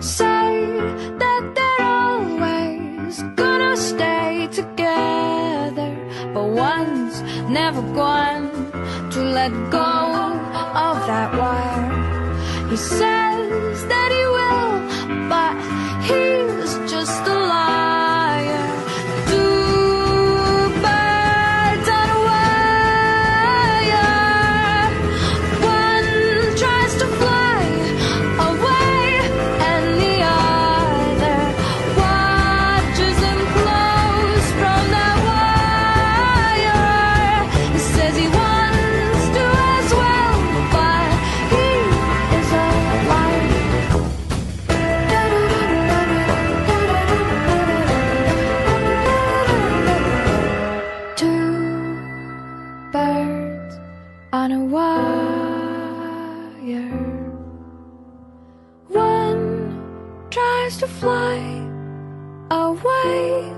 say that they're always gonna stay together, but one's never going to let go of that wire. He says that he will, but he's just a liar. Two birds on a wire. One tries to fly away, and the other watches him close from that wire. He says he wants to as well, but he is a liar. Two birds on a wire. One tries to fly away,